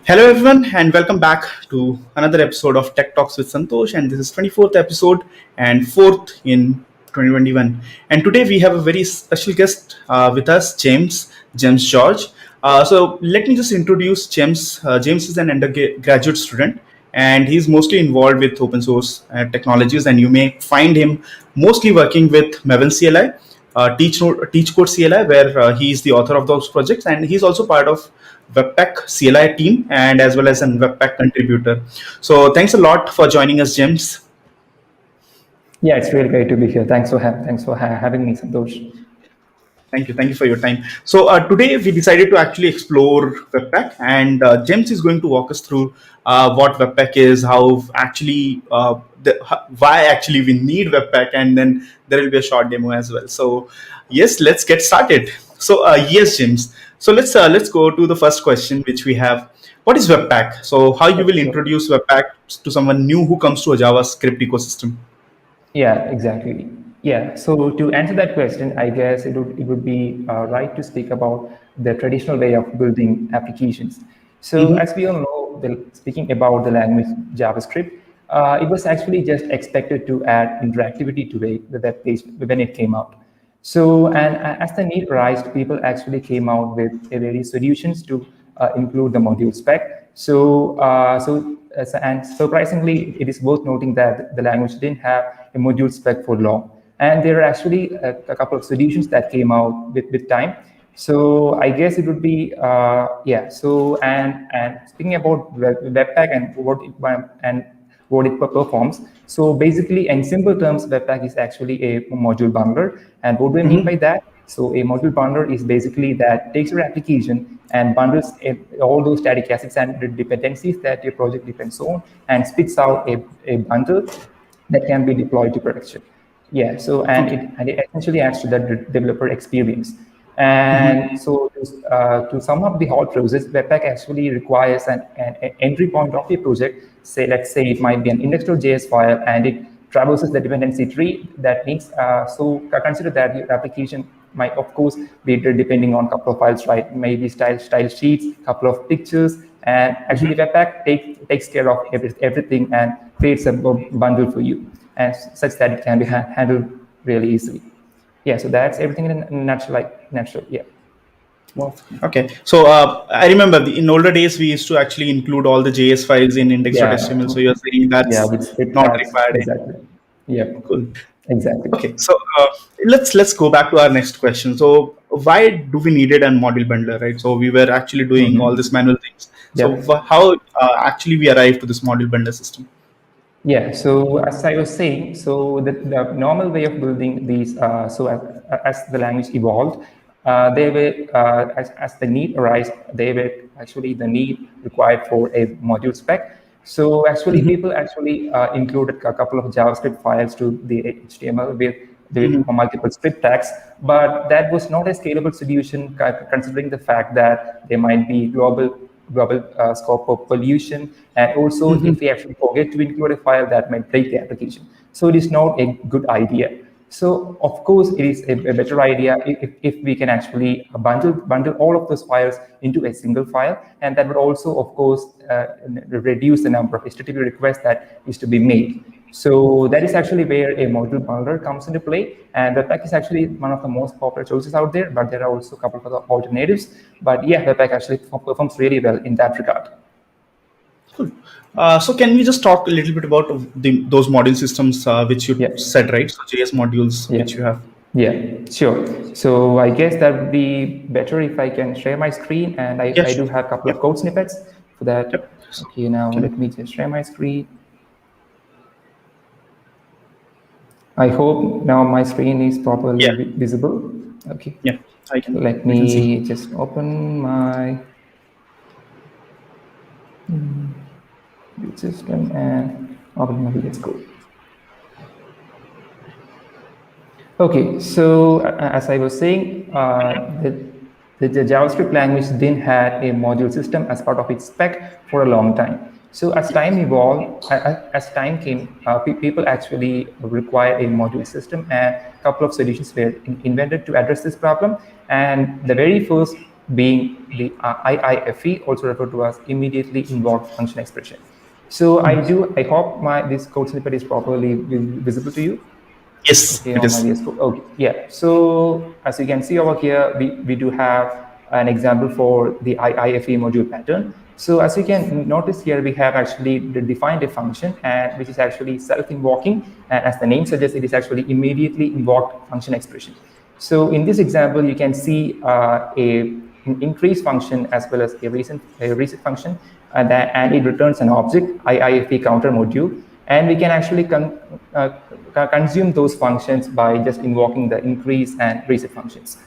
Hello everyone and welcome back to another episode of Tech Talks with Santosh, and this is 24th episode and 4th in 2021. And today we have a very special guest with us, James George. So let me just introduce James. James is an undergraduate student and he's mostly involved with open source technologies, and you may find him mostly working with Maven CLI, Teach Code CLI, where he is the author of those projects, and he's also part of Webpack CLI team and as well as an Webpack contributor. So thanks a lot for joining us, James. Yeah, it's really great to be here. Thanks for having me, Santosh. Thank you for your time. So today we decided to actually explore Webpack, and James is going to walk us through what Webpack is, how actually why actually we need Webpack, and then there will be a short demo as well. So yes, let's get started. So yes, James. So let's go to the first question which we have. What is Webpack? So how you will introduce Webpack to someone new who comes to a JavaScript ecosystem? Yeah, exactly. Yeah, so to answer that question, I guess it would be right to speak about the traditional way of building applications. So as we all know, speaking about the language JavaScript, it was actually just expected to add interactivity to the web page when it came out. So, and as the need arose, people actually came out with various solutions to include the module spec. And surprisingly, it is worth noting that the language didn't have a module spec for long. And there are actually a couple of solutions that came out with time. So I guess it would be, yeah. So, and speaking about Webpack and what it performs. So basically, in simple terms, Webpack is actually a module bundler. And what do I mean by that? So a module bundler is basically that takes your application and bundles all those static assets and the dependencies that your project depends on and spits out a bundle that can be deployed to production. Yeah, so and it essentially adds to the developer experience. And so to sum up the whole process, Webpack actually requires an entry point of a project. Say, let's say it might be an index.js file, and it traverses the dependency tree. That means, so consider that your application might, of course, be depending on a couple of files, right? Maybe style sheets, couple of pictures, and actually Webpack takes care of everything and creates a bundle for you, and such that it can be handled really easily. Yeah, so that's everything in a nutshell. Yeah. Well, okay. So I remember in older days we used to actually include all the JS files in index.html. So you're saying that's not required. Exactly. Yeah. Cool. Exactly. Okay. So let's go back to our next question. So why do we needed a module bundler, right? So we were actually doing all these manual things. So how actually we arrived to this module bundler system? Yeah, so as I was saying, so the normal way of building these, so as the language evolved, they were, as the need arose, they were actually the need required for a module spec. So actually, people actually included a couple of JavaScript files to the HTML with multiple script tags, but that was not a scalable solution considering the fact that there might be global scope of pollution, and also if we actually forget to include a file, that might break the application. So it is not a good idea. So of course it is a better idea if we can actually bundle all of those files into a single file, and that would also of course reduce the number of HTTP requests that is to be made. So that is actually where a module bundler comes into play, and Webpack is actually one of the most popular choices out there, but there are also a couple of other alternatives. But yeah, Webpack actually performs really well in that regard. Cool. So can we just talk a little bit about those module systems which you said, right? So JS modules which you have. Yeah, sure. So I guess that would be better if I can share my screen, and I do have a couple of code snippets for that. Okay, now let me just share my screen. I hope now my screen is properly visible. Okay. Yeah, I can. Let me just open my system and open my VS Code. Okay, so as I was saying, the JavaScript language didn't have a module system as part of its spec for a long time. So as time evolved, as time came, people actually require a module system, and a couple of solutions were invented to address this problem. And the very first being the IIFE, also referred to as immediately invoked function expression. So I hope this code snippet is properly visible to you. Yes, Okay, it on my is. VS Code. Okay, yeah. So as you can see over here, we do have an example for the IIFE module pattern. So as you can notice here, we have actually defined a function and which is actually self-invoking, and as the name suggests, it is actually immediately invoked function expression. So in this example, you can see an increase function as well as a reset function, and it returns an object, IIFE counter module, and we can actually consume those functions by just invoking the increase and reset functions.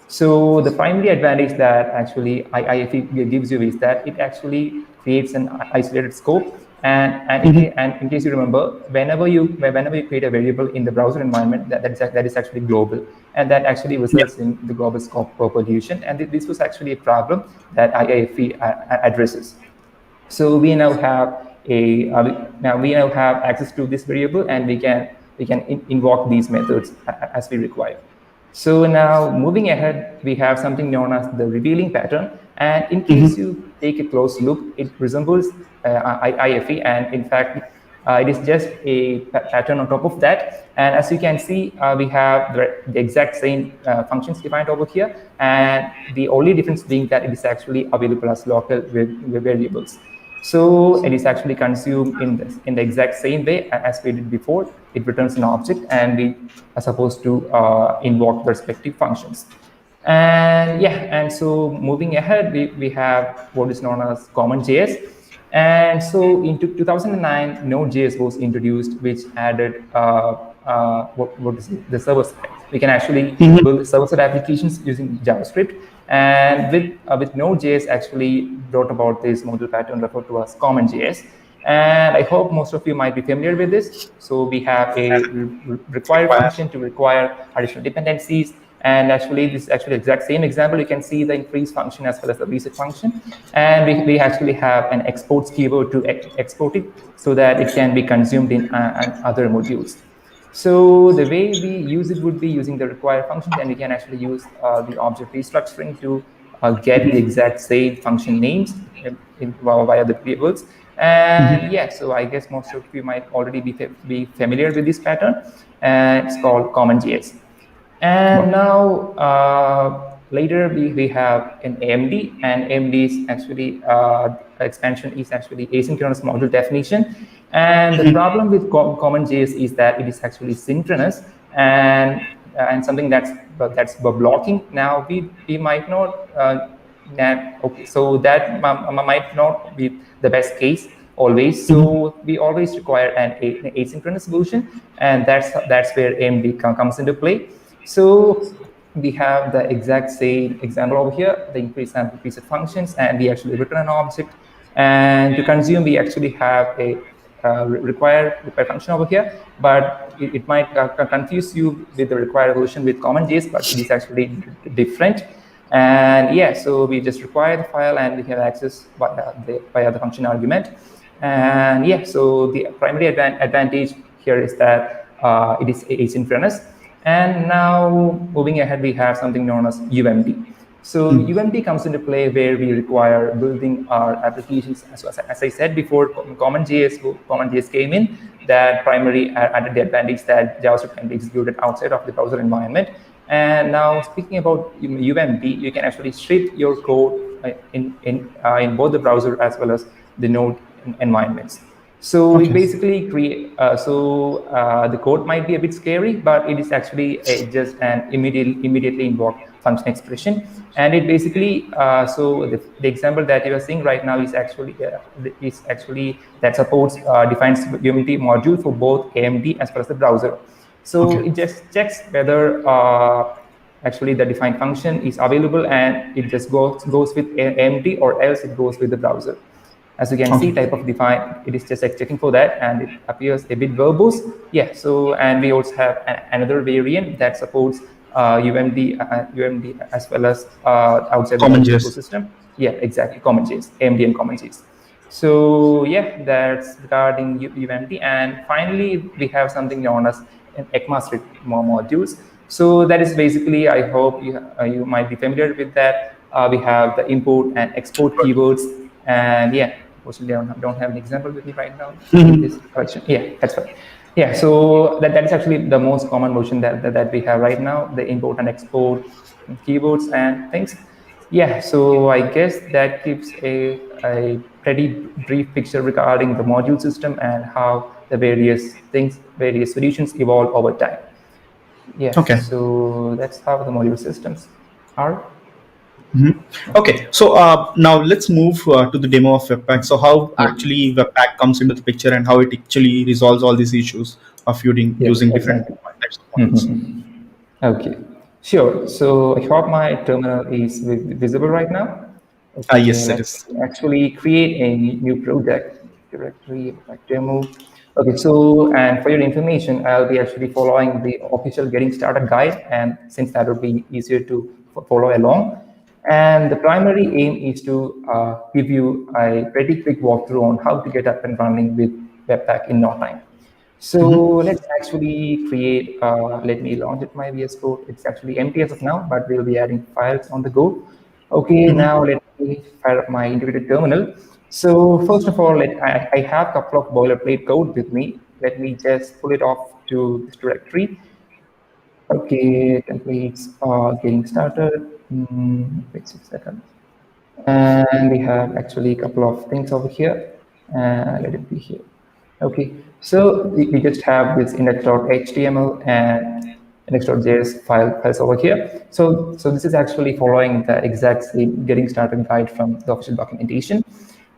So the primary advantage that actually IIFE gives you is that it actually creates an isolated scope. And in case you remember, whenever you create a variable in the browser environment, that is actually global, and that actually Yeah. results in the global scope propagation. And this was actually a problem that IIFE addresses. So we now have access to this variable, and we can invoke these methods as we require. So now moving ahead, we have something known as the revealing pattern. And in case you take a close look, it resembles IFE, and in fact, it is just a pattern on top of that. And as you can see, we have the exact same functions defined over here, and the only difference being that it is actually available as local variables. So it is actually consumed in the exact same way as we did before. It returns an object, and we are supposed to invoke the respective functions. And yeah, and so moving ahead, we have what is known as CommonJS. And so in 2009, Node.js was introduced, which added what is it? The server side. We can actually build server-side applications using JavaScript. And with Node.js actually brought about this module pattern referred to as CommonJS. And I hope most of you might be familiar with this. So we have a require function to require additional dependencies. And actually, this is actually the exact same example. You can see the increase function as well as the reset function. And we actually have an exports keyword to export it so that it can be consumed in other modules. So the way we use it would be using the require function, and we can actually use the object restructuring to get the exact same function names via the variables. And yeah, so I guess most of you might already be familiar with this pattern, and it's called CommonJS. And now later we have an AMD, and AMD is actually expansion is actually asynchronous module definition. And the problem with CommonJS is that it is actually synchronous, and something that's blocking. Now we might not okay, so that might not be the best case always. So we always require an asynchronous solution, and that's where AMD comes into play. So we have the exact same example over here, the increase and decrease functions, and we actually return an object. And to consume, we actually have a require function over here, but it might confuse you with the require version with CommonJS, but it is actually different. And yeah, so we just require the file, and we have access via the function argument. And yeah, so the primary advantage here is that it is asynchronous. And now moving ahead, we have something known as UMD. So UMD comes into play where we require building our applications. As I said before, CommonJS came in, that primary added the advantage that JavaScript can be executed outside of the browser environment. And now speaking about UMD, you can actually strip your code in both the browser as well as the Node environments. So we basically create, the code might be a bit scary, but it is actually just an immediately invoked function expression. And it basically, so the example that you are seeing right now is actually that supports defines UMD module for both AMD as well as the browser. So it just checks whether actually the defined function is available, and it just goes with AMD, or else it goes with the browser. As you can see, type of define, it is just checking for that, and it appears a bit verbose. Yeah, so, and we also have another variant that supports UMD as well as outside the ecosystem. Yeah, exactly, CommonJS, AMD and CommonJS. So yeah, that's regarding UMD. And finally, we have something known as Ecmascript modules. So that is basically, I hope you might be familiar with that. We have the import and export keywords, and yeah, unfortunately I don't have an example with me right now in this collection. Yeah, that's fine. Yeah, so that is actually the most common motion that we have right now, the import and export keywords and things. Yeah, so I guess that gives a pretty brief picture regarding the module system and how the various things, various solutions evolve over time. Yeah, Okay. so that's how the module systems are. Okay, so now let's move to the demo of Webpack. So how Yeah, actually Webpack comes into the picture and how it actually resolves all these issues of yes, using different exactly. types of models. Okay, sure. So I hope my terminal is visible right now. Ah, Okay, yes, it let's is. actually create a new project directory like demo. Okay, so and for your information, I'll be actually following the official getting started guide, and since that would be easier to follow along. And the primary aim is to give you a pretty quick walkthrough on how to get up and running with Webpack in no time. So let's actually create, let me launch it, my VS Code. It's actually empty as of now, but we'll be adding files on the go. Okay, now let me fire up my integrated terminal. So first of all, I have a couple of boilerplate code with me. Let me just pull it off to this directory. Okay, templates are getting started. Wait 6 seconds. And we have actually a couple of things over here. Let it be here. Okay, so we just have this index.html and index.js files over here. So this is actually following the exact same getting started guide from the official documentation.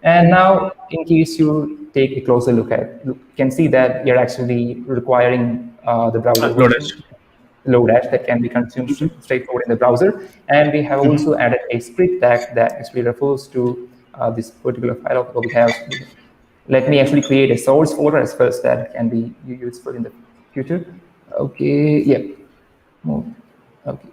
And now, in case you take a closer look at it, you can see that you're actually requiring the browser Loaded. version Lodash that can be consumed straightforward in the browser. And we have also added a script tag that actually refers to this particular file that we have. Let me actually create a source folder as well, so that can be useful in the future. Okay, yeah. Okay.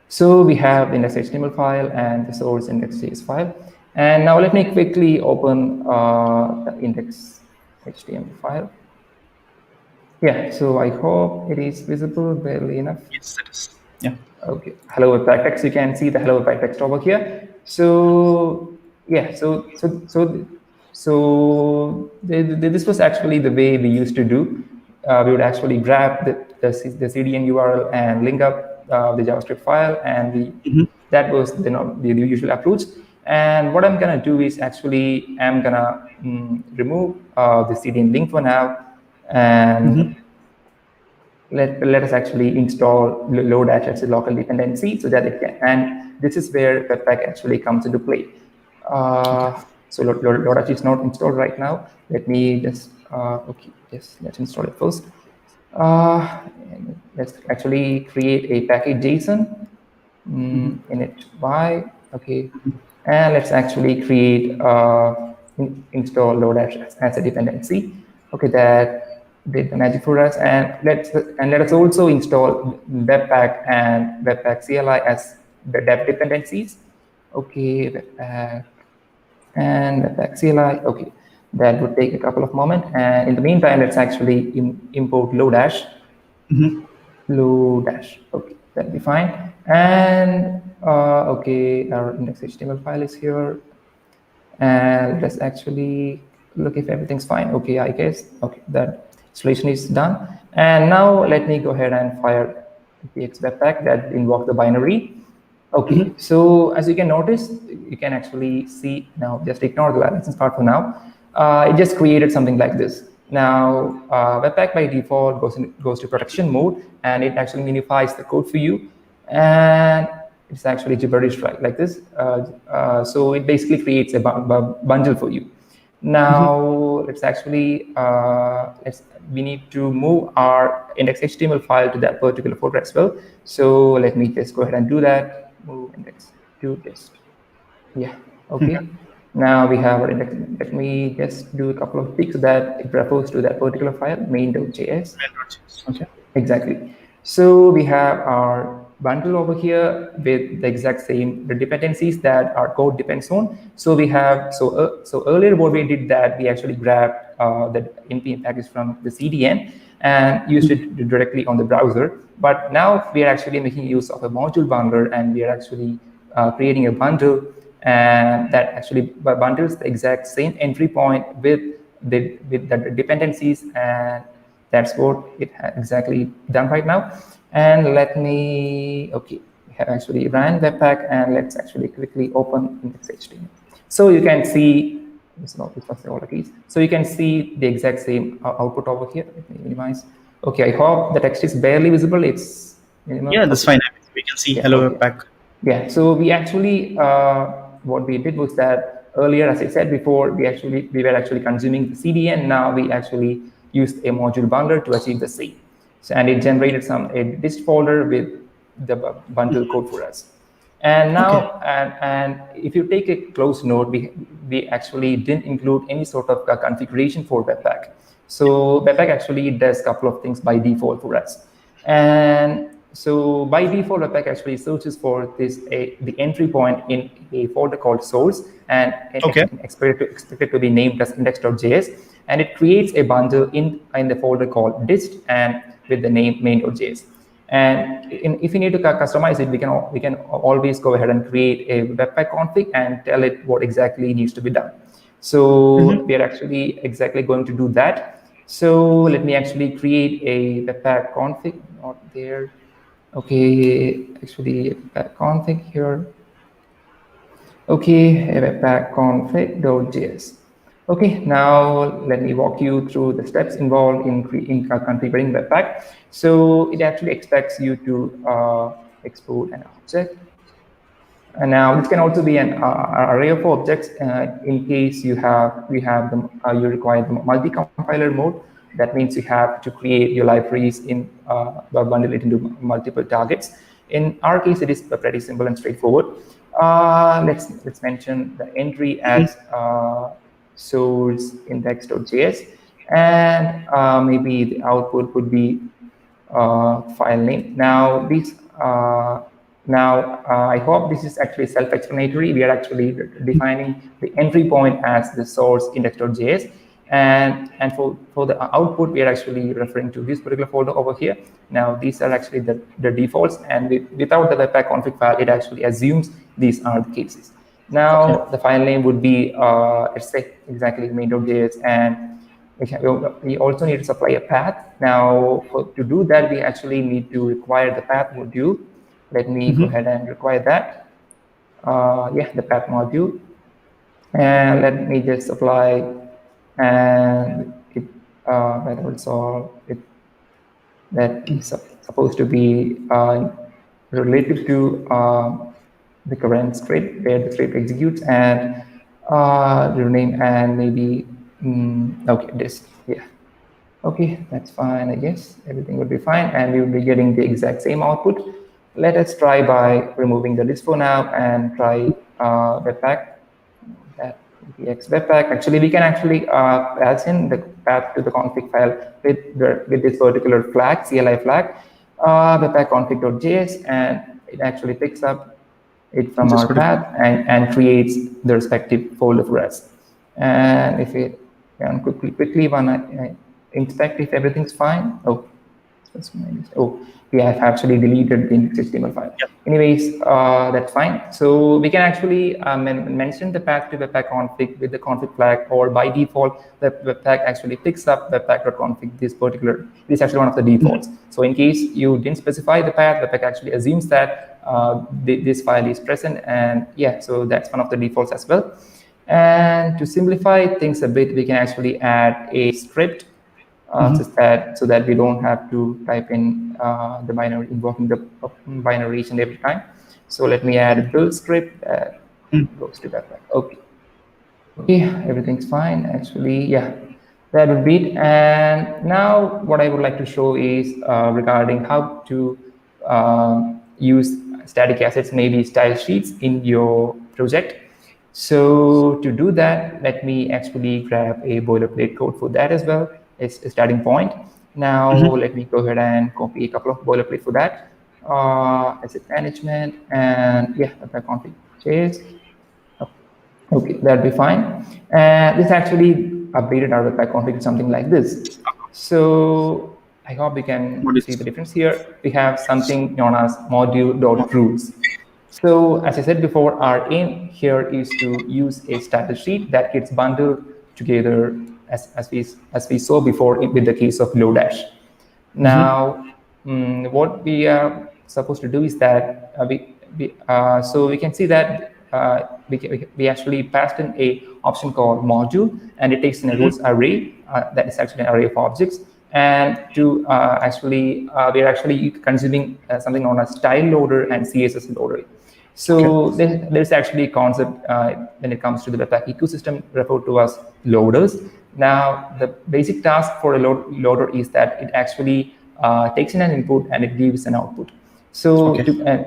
So we have the index.html file and the source index.js file. And now let me quickly open the index.html file. Yeah, so I hope it is visible barely enough. Yes, it is. Yeah. Okay, hello Webpack text. You can see the hello Webpack text over here. So yeah, this was actually the way we used to do. We would actually grab the CDN URL and link up the JavaScript file, and that was the usual approach. And what I'm gonna do is actually I'm gonna remove the CDN link for now, and let us actually install Lodash as a local dependency so that it can, and this is where Webpack actually comes into play. So Lodash is not installed right now. Let me just, okay, yes, let's install it first. And let's actually create a package JSON init y, okay, and let's actually create install Lodash as a dependency. Okay, that did the magic for us, and let us also install Webpack and Webpack CLI as the dev dependencies. Okay, Webpack and Webpack CLI. Okay, that would take a couple of moments, and in the meantime, let's actually import Lodash. Lodash. Okay, that'll be fine. And okay, our index.html file is here. And let's actually look if everything's fine. Okay, I guess. Okay, that installation is done. And now let me go ahead and fire px webpack that invoke the binary. Okay, so as you can notice, you can actually see now, just ignore the license part for now. It just created something like this. Now, Webpack by default goes to protection mode, and it actually minifies the code for you. And it's actually gibberish like this. So it basically creates a bundle for you. Now let's actually we need to move our index.html file to that particular folder as well. So let me just go ahead and do that. Move index to this. Yeah. Okay. Now we have our index. Let me just do a couple of tweaks so that it refers to that particular file, main.js. Okay. Exactly. So we have our bundle over here with the exact same dependencies that our code depends on. So we have, so earlier what we did that we actually grabbed the npm package from the CDN and used it directly on the browser. But now we are actually making use of a module bundler, and we are actually creating a bundle, and that actually bundles the exact same entry point with the dependencies, and that's what it has exactly done right now. And let me, okay, we have actually ran Webpack, and let's actually quickly open index.html. So you can see, this was all the keys. So you can see the exact same output over here. Let me minimize. Okay, I hope the text is barely visible. It's minimal. Yeah, that's Okay. fine. We can see Yeah, hello okay. Webpack. Yeah, so we actually, what we did was that earlier, as I said before, we were actually consuming the CDN. Now we actually used a module bundler to achieve the same. So, and it generated a dist folder with the bundle code for us. And now, and if you take a close note, we actually didn't include any sort of configuration for Webpack. So Webpack actually does a couple of things by default for us. And so by default, Webpack actually searches for the entry point in a folder called source, and expect it to be named as index.js, and it creates a bundle in the folder called dist and with the name main.js. And if you need to customize it, we can always go ahead and create a Webpack config and tell it what exactly needs to be done. So we are actually exactly going to do that. So let me actually create a Webpack config. Not there. Okay, actually Webpack config here. Okay, a Webpack config.js. Okay, now let me walk you through the steps involved in configuring Webpack. So it actually expects you to export an object. And now this can also be an array of objects in case you require the multi-compiler mode. That means you have to create your libraries in bundle it into multiple targets. In our case, it is pretty simple and straightforward. Let's mention the entry as source index.js, and maybe the output would be file name. Now these I hope this is actually self-explanatory. We are actually defining the entry point as the source index.js, and for the output, we are actually referring to this particular folder over here. Now these are actually the defaults, and without the Webpack config file, it actually assumes these are the cases. Now the file name would be let's say exactly main.js, and we also need to supply a path. Now, to do that, we actually need to require the path module. Let me go ahead and require that. Yeah, the path module. And let me just apply, and it that also that is supposed to be related to the current script where the script executes, and the name, and maybe okay, this, yeah. Okay, that's fine, I guess. Everything would be fine, and we will be getting the exact same output. Let us try by removing the list for now and try Webpack. That px Webpack. Actually, we can actually pass in the path to the config file with this particular flag, CLI flag, Webpack config.js, and it actually picks up it from our path and creates the respective folder for us. And if it can quickly when I inspect if everything's fine. Oh, we have actually deleted the index.html file. Yep. Anyways, that's fine. So we can actually mention the path to Webpack config with the config flag, or by default, the Webpack actually picks up webpack.config. This is actually one of the defaults. So in case you didn't specify the path, Webpack actually assumes that this file is present, and yeah, so that's one of the defaults as well. And to simplify things a bit, we can actually add a script so that we don't have to type in the binary, invoking the binary each and every time. So let me add a build script that goes to that. Okay. Okay, everything's fine. Actually, yeah, that would be it. And now what I would like to show is regarding how to use static assets, maybe style sheets in your project. So to do that, let me actually grab a boilerplate code for that as well. It's a starting point. Now let me go ahead and copy a couple of boilerplate for that. Asset management, and yeah, Webpack config.js. Okay, that'll be fine. And this actually updated our Webpack config to something like this. So I hope we can see the difference here. We have something known as module.rules. So as I said before, our aim here is to use a style sheet that gets bundled together as we saw before with the case of Lodash. Now, what we are supposed to do is that so we can see that we actually passed in a option called module, and it takes in a rows array that is actually an array of objects. And to we are actually consuming something known as style loader and CSS loader. So there's actually a concept when it comes to the Webpack ecosystem referred to as loaders. Now, the basic task for a loader is that it actually takes in an input and it gives an output. So,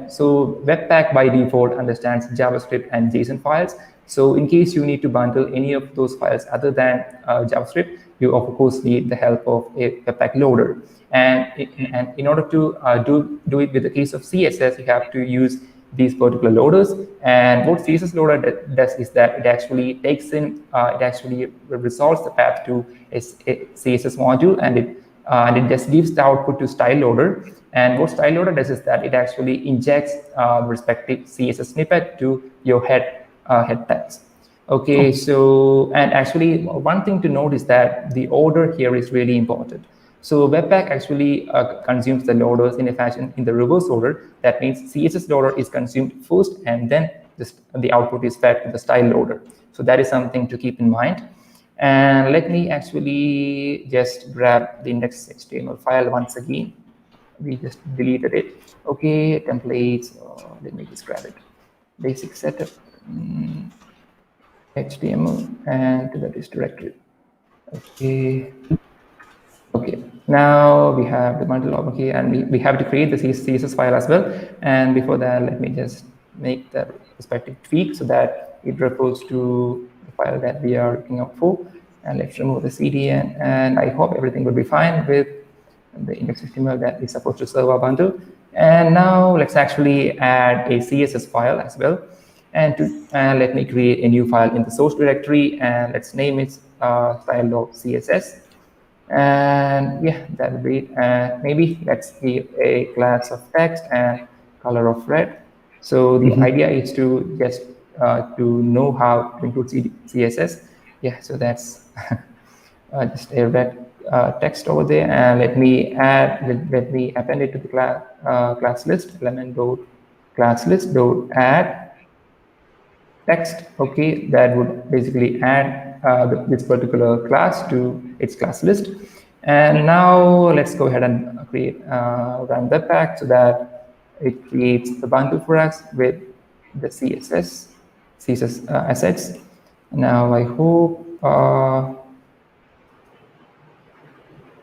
so Webpack by default understands JavaScript and JSON files. So in case you need to bundle any of those files other than JavaScript, you of course need the help of a Webpack loader. And in order to do it with the case of CSS, you have to use these particular loaders. And what CSS loader does is that it actually takes in, it actually resolves the path to a CSS module, and it just gives the output to style loader. And what style loader does is that it actually injects the respective CSS snippet to your head text. Okay, so, and actually one thing to note is that the order here is really important. So Webpack actually consumes the loaders in a fashion in the reverse order. That means CSS loader is consumed first, and then the output is fed to the style loader. So that is something to keep in mind. And let me actually just grab the index.html file once again. We just deleted it. Okay, templates. Let me just grab it. Basic setup. HTML, and that is directory. Okay. Okay, now we have the bundle okay, and we have to create the CSS file as well. And before that, let me just make the respective tweak so that it refers to the file that we are looking out for. And let's remove the CDN, and I hope everything will be fine with the index.html that is supposed to serve our bundle. And now let's actually add a CSS file as well. And let me create a new file in the source directory, and let's name it style.css. And yeah, that would be it. And maybe let's give a class of text and color of red. So the idea is to just to know how to include CSS. Yeah, so that's just a red text over there. And let me append it to the class list, element.class list.add text. Okay, that would basically add this particular class to its class list. And now let's go ahead and create run Webpack so that it creates the bundle for us with the CSS assets. Now I hope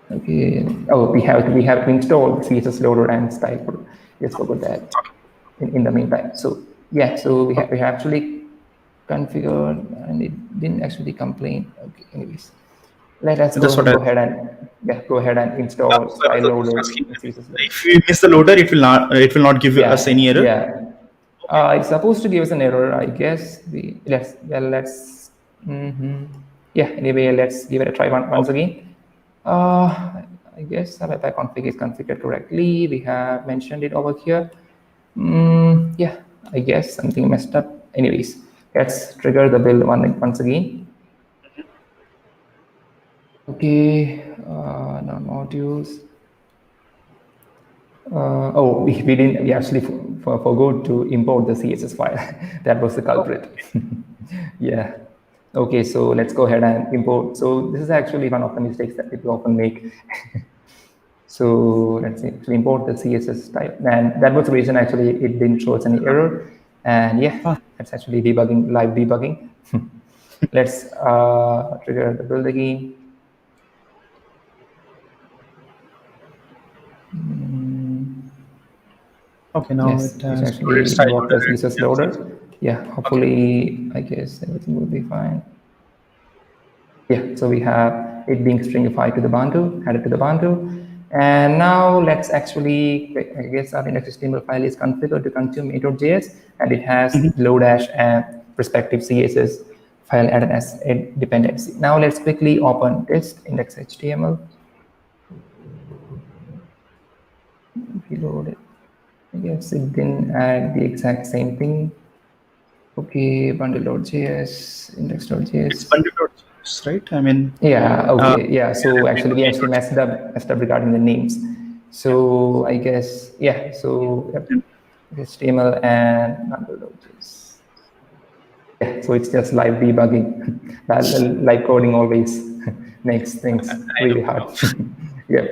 okay. Oh, we have to install CSS loader and style loader. Just forgot that in the meantime. So yeah, so we actually configured, and it didn't actually complain. Okay, anyways, let us go ahead and install style loader. If we miss the loader, it will not give us any error. Yeah, it's supposed to give us an error, I guess. Yeah, anyway, let's give it a try once again. I guess our Webpack config is configured correctly. We have mentioned it over here. Yeah, I guess something messed up. Anyways, let's trigger the build once again. Okay, now modules. Oh, we actually forgot to import the CSS file. That was the culprit. Yeah. Okay, so let's go ahead and import. So this is actually one of the mistakes that people often make. So let's actually import the CSS type, and that was the reason actually it didn't show us any error. And yeah, it's actually debugging, live debugging. Let's trigger the build again. Okay, now yes, it has actually invoked the CSS loader. Yeah, hopefully, I guess everything will be fine. Yeah, so we have it being stringified to the bundle, added to the bundle. And now let's actually, I guess our index.html file is configured to consume main.js, and it has Lodash and respective CSS file added as a dependency. Now let's quickly open this index.html. Reload it. I guess it didn't add the exact same thing. Okay, bundle.js, index.js. It's bundle.js, right? I mean, yeah, okay, yeah. So yeah, actually, we actually messed up regarding the names. So I guess, yeah. So yep, HTML and bundle.js. Yeah, so it's just live debugging. That live coding always makes things I really know, I hard. know. Yeah.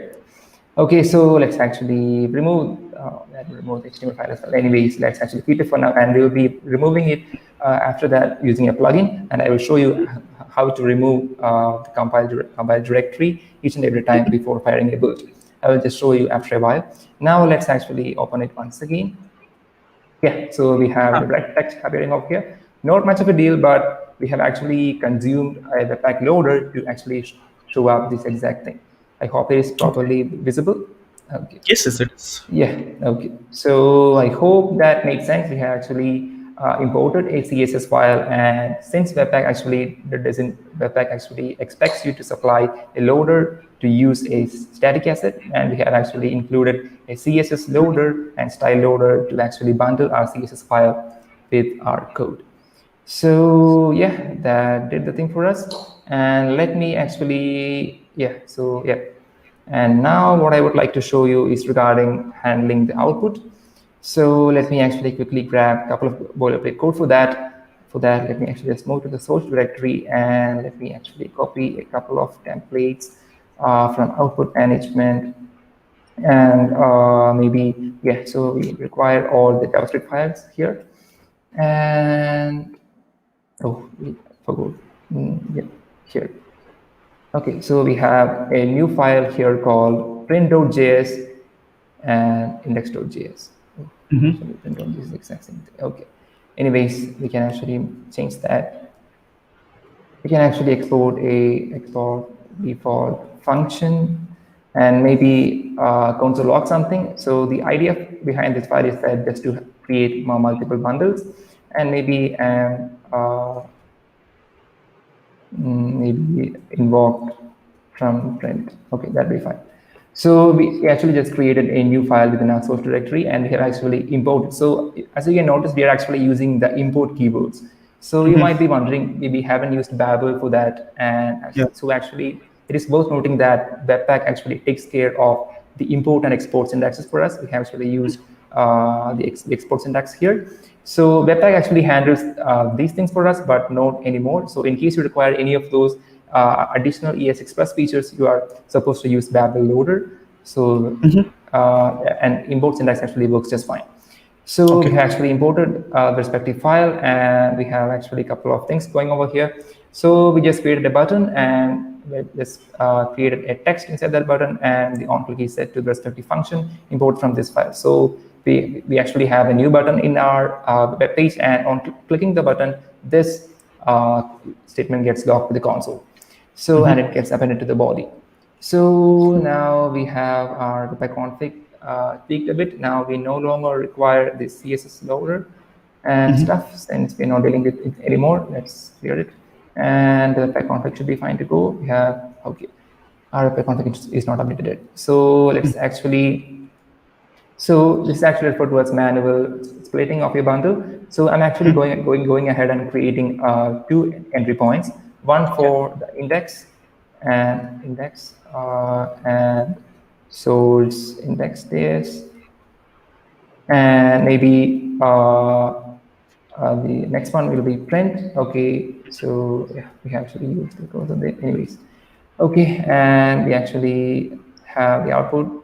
Okay, so let's actually remove the HTML file as well. Anyways, let's actually keep it for now, and we'll be removing it after that using a plugin. And I will show you how to remove the compile directory each and every time before firing a build. I will just show you after a while. Now let's actually open it once again. Yeah, so we have the red text appearing over here. Not much of a deal, but we have actually consumed a Webpack loader to actually show up this exact thing. I hope it is properly visible. Okay. Yes, yes, it is. Yeah, okay. So I hope that makes sense. We have actually imported a CSS file, and since Webpack actually expects you to supply a loader to use a static asset, and we have actually included a CSS loader and style loader to actually bundle our CSS file with our code. So yeah, that did the thing for us. And let me actually, and now what I would like to show you is regarding handling the output. So let me actually quickly grab a couple of boilerplate code for that. For that, let me actually just move to the source directory, and let me actually copy a couple of templates from output management. And maybe, yeah, so we require all the JavaScript files here. And oh, we forgot. Yeah, here. Okay, so we have a new file here called print.js and index.js. Actually, print.js is the exact same thing. Okay. Anyways, we can actually change that. We can actually export default function and maybe console log something. So the idea behind this file is that just to create multiple bundles and maybe maybe invoked from print. Okay, that'll be fine. So we actually just created a new file within our source directory, and we have actually imported. So as you can notice, we are actually using the import keywords. So you might be wondering, maybe haven't used Babel for that, and Yeah. so actually it is worth noting that Webpack actually takes care of the import and export syntaxes for us. We have actually used the export syntax here. So Webpack actually handles these things for us, but not anymore. So in case you require any of those additional ES6 Plus features, you are supposed to use Babel loader. So and import syntax actually works just fine. So we have actually imported the respective file, and we have actually a couple of things going over here. So we just created a button, and we just created a text inside that button, and the on click is set to the respective function import from this file. So we actually have a new button in our web page, and on clicking the button, this statement gets locked with the console. So and it gets appended to the body. So now we have our Webpack config tweaked a bit. Now we no longer require the CSS loader and stuff, since we're not dealing with it anymore. Let's clear it. And the Webpack config should be fine to go. We have, okay, our Webpack config is not updated yet. So let's actually, so this is actually referred to as manual splitting of your bundle. So I'm actually going ahead and creating two entry points, one for the index and source index.js, and maybe the next one will be print. Okay, so yeah, we actually used the code of it anyways. Okay, and we actually have the output.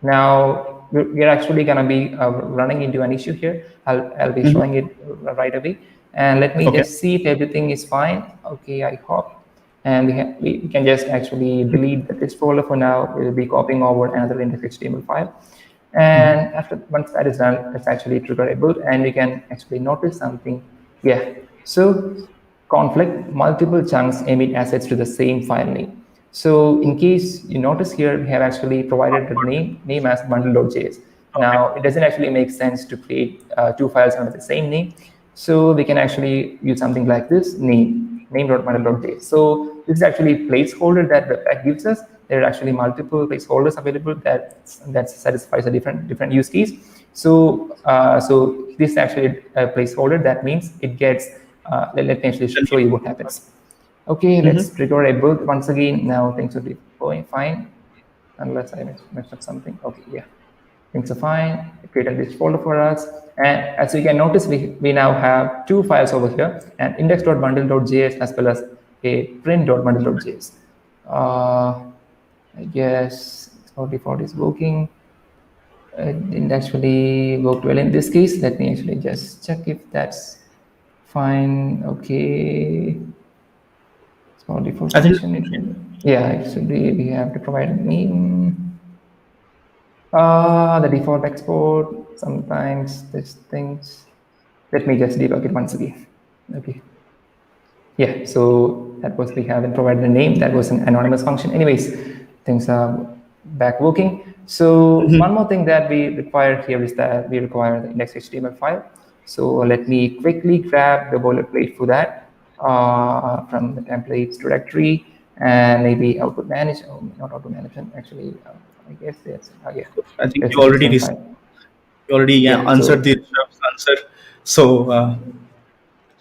Now we're actually gonna be running into an issue here. I'll be showing it right away. And let me just see if everything is fine. Okay, I hope. And we can just actually delete this folder for now. We'll be copying over another index.html file. And once that is done, let's actually trigger a build, and we can actually notice something. Yeah, so conflict, multiple chunks emit assets to the same file name. So in case you notice here, we have actually provided the name as bundle.js. Now it doesn't actually make sense to create two files under the same name. So we can actually use something like this, name.bundle.js. So this is actually a placeholder that Webpack gives us. There are actually multiple placeholders available that satisfies a different use case. So so this is actually a placeholder. That means it gets. Let me actually show you what happens. Okay, let's trigger a build once again. Now things will be going fine, unless I messed up something. Okay, yeah, things are fine. It created this folder for us. And as you can notice, we now have two files over here, an index.bundle.js as well as a print.bundle.js. I guess default is working. It didn't actually work well in this case. Let me actually just check if that's fine. Okay. Small default function. Yeah, it should be. We have to provide a name. The default export. Sometimes these things. Let me just debug it once again. Okay. Yeah, so that was, we haven't provided a name. That was an anonymous function. Anyways, things are back working. So one more thing that we require here is that we require the index.html file. So let me quickly grab the boilerplate for that from the templates directory, and maybe output manage. Oh, not output management. Actually, I guess that's yeah. I think you already answered the answer. So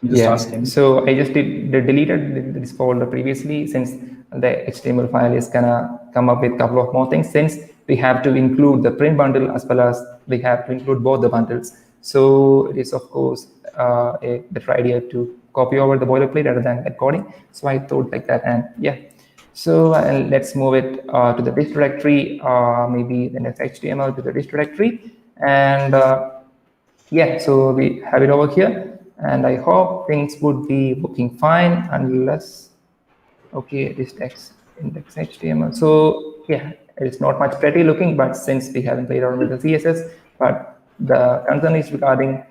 just ask him. So I just deleted this folder previously, since the HTML file is gonna come up with a couple of more things, since we have to include the print bundle as well as we have to include both the bundles. So it is of course a better idea to copy over the boilerplate rather than coding. So I thought like that, and yeah. So let's move it to the disk directory, maybe the next HTML to the disk directory, and yeah, so we have it over here, and I hope things would be working fine, unless, okay, this index HTML. So yeah, it's not much pretty looking, but since we haven't played around with the CSS, but the concern is regarding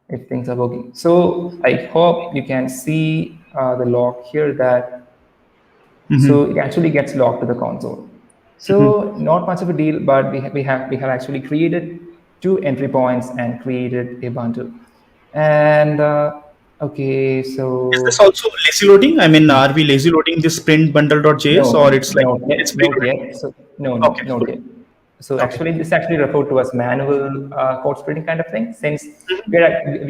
if things are working. So I hope you can see the log here that so it actually gets logged to the console. So not much of a deal, but we have actually created two entry points and created a bundle. And okay, so Is this also lazy loading? I mean, are we lazy loading this print bundle.js, or it's like it's not yet. So okay, not yet. So okay. actually, this actually referred to as manual code splitting kind of thing, since we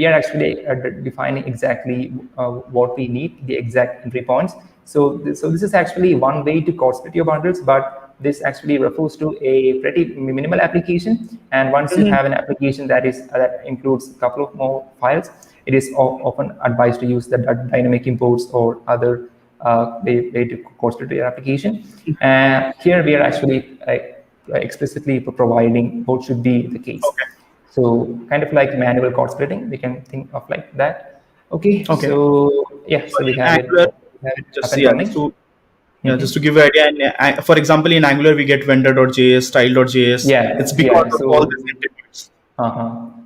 are actually defining exactly what we need, the exact entry points. So this is actually one way to code split your bundles, but this actually refers to a pretty minimal application. And once you have an application that includes a couple of more files, it is often advised to use the dynamic imports or other way to code split your application. And here we are actually explicitly providing what should be the case. Okay. So kind of like manual code splitting, we can think of like that. Okay. So yeah, so we have Angular, it just up and yeah, running. just to give you an idea, for example, in Angular we get vendor.js, style.js. It's because of all these attributes.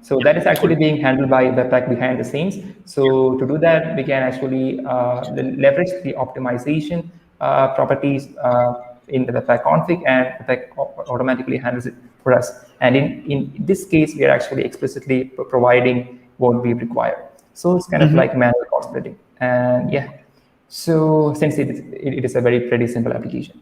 So that is actually being handled by Webpack behind the scenes. So to do that, we can actually leverage the optimization properties in the Webpack config, and Webpack automatically handles it for us. And in this case, we are actually explicitly providing what we require. So it's kind of like manual code splitting. And yeah, so since it is a pretty simple application.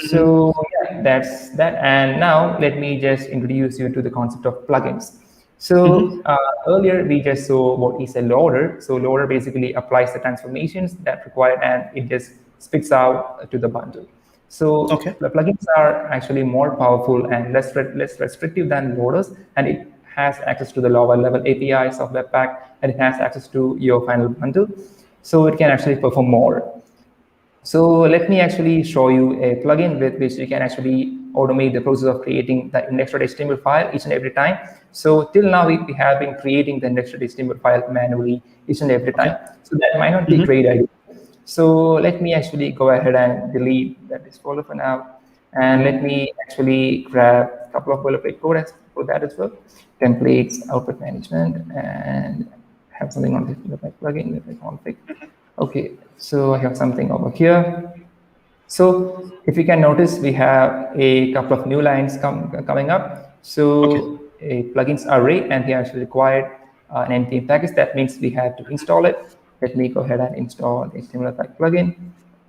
So yeah, that's that. And now let me just introduce you to the concept of plugins. So earlier we just saw what is a loader. So loader basically applies the transformations that required, and it just spits out to the bundle. So the plugins are actually more powerful and less restrictive than loaders, and it has access to the lower level APIs of Webpack, and it has access to your final bundle. So it can actually perform more. So let me actually show you a plugin with which you can actually automate the process of creating the index.html file each and every time. So till now, we have been creating the index.html file manually each and every time. So that might not be a great idea. So let me actually go ahead and delete that folder for now. And let me actually grab a couple of boilerplate code for that as well. Templates, output management, and have something on the plugin, the config. Okay, so I have something over here. So if you can notice, we have a couple of new lines coming up. So a plugins array, and we actually required an npm package. That means we have to install it. Let me go ahead and install the HTML Webpack plugin.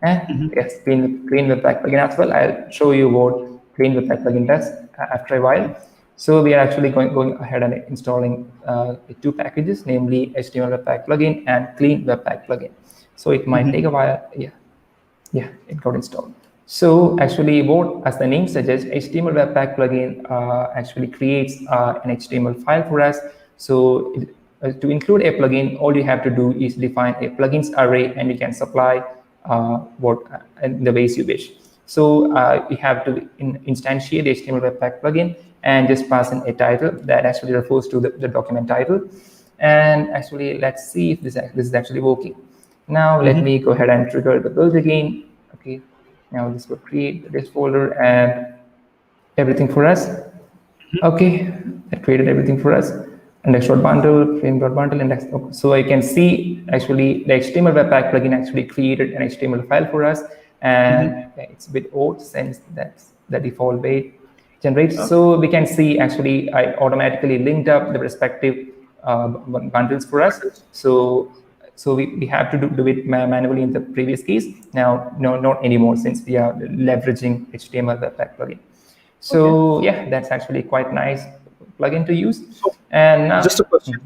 And yes, clean Webpack plugin as well. I'll show you what clean Webpack plugin does after a while. So we are actually going ahead and installing two packages, namely HTML Webpack plugin and Clean Webpack plugin. So it might take a while. Yeah, it got installed. So actually, what as the name suggests, HTML Webpack plugin actually creates an HTML file for us. So to include a plugin, all you have to do is define a plugins array, and you can supply in the ways you wish. So you have to instantiate the HTML Webpack plugin and just pass in a title that actually refers to the document title. And actually, let's see if this is actually working. Now let me go ahead and trigger the build again. Okay, now this will create this folder and everything for us. Okay, it created everything for us. Index.bundle, frame.bundle, index. Okay. So I can see actually the HTML Webpack plugin actually created an HTML file for us, and it's a bit old since that's the default way generates. So we can see actually I automatically linked up the respective bundles for us. So we have to do it manually in the previous case. Now, no, not anymore, since we are leveraging HTML Webpack plugin. So yeah, that's actually quite nice plugin to use. So, And now, just a question.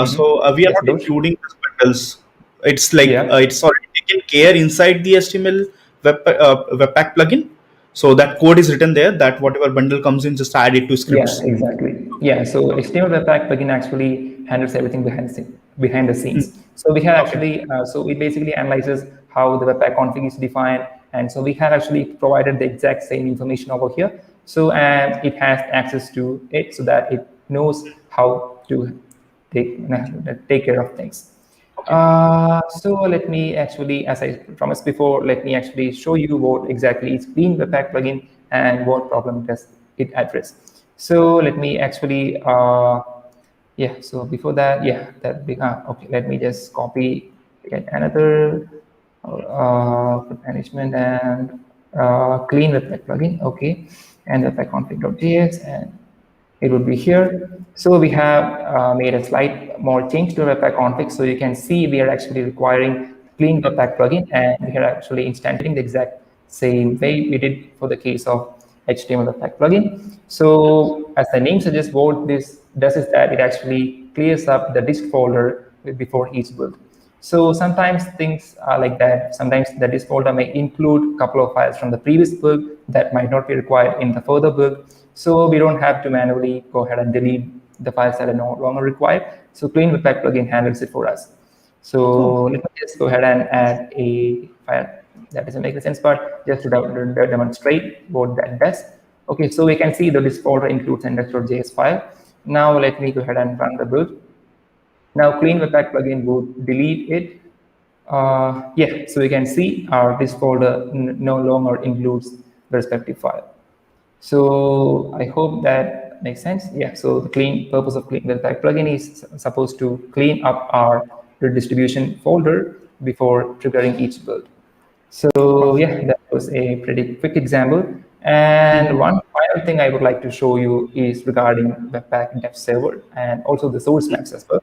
So we are yes, not including these bundles. It's like yeah, it's already taken care inside the HTML Webpack plugin. So that code is written there. That whatever bundle comes in, just add it to yeah, scripts. exactly. Yeah, so HTML Webpack plugin actually handles everything behind the scenes. So we have Okay. actually, so it basically analyzes how the Webpack config is defined, and so we have actually provided the exact same information over here. So and it has access to it so that it knows how to take care of things. So let me actually, as I promised before, let me actually show you what exactly is Clean Webpack plugin and what problem does it address. So let me actually, yeah. So before that, yeah, okay. Let me just copy again another management and Clean Webpack plugin. Okay, and webpack config.js, and it would be here. So we have made a slight more change to Webpack config. So you can see we are actually requiring Clean Webpack plugin, and we are actually instantiating the exact same way we did for the case of HTML Webpack plugin. So as the name suggests, what this does is that it actually clears up the disk folder before each build. So sometimes things are like that. Sometimes the disk folder may include a couple of files from the previous build that might not be required in the further build. So we don't have to manually go ahead and delete the files that are no longer required. So Clean Webpack plugin handles it for us. So let me just go ahead and add a file. That doesn't make sense, but just to demonstrate what that does. Okay, so we can see that this folder includes index.js file. Now let me go ahead and run the build. Now Clean Webpack plugin would delete it. Yeah, so you can see this folder no longer includes the respective file. So I hope that makes sense. Yeah, so the purpose of Clean Webpack plugin is supposed to clean up our distribution folder before triggering each build. So yeah, that was a pretty quick example. And one final thing I would like to show you is regarding Webpack dev server and also the source maps as well.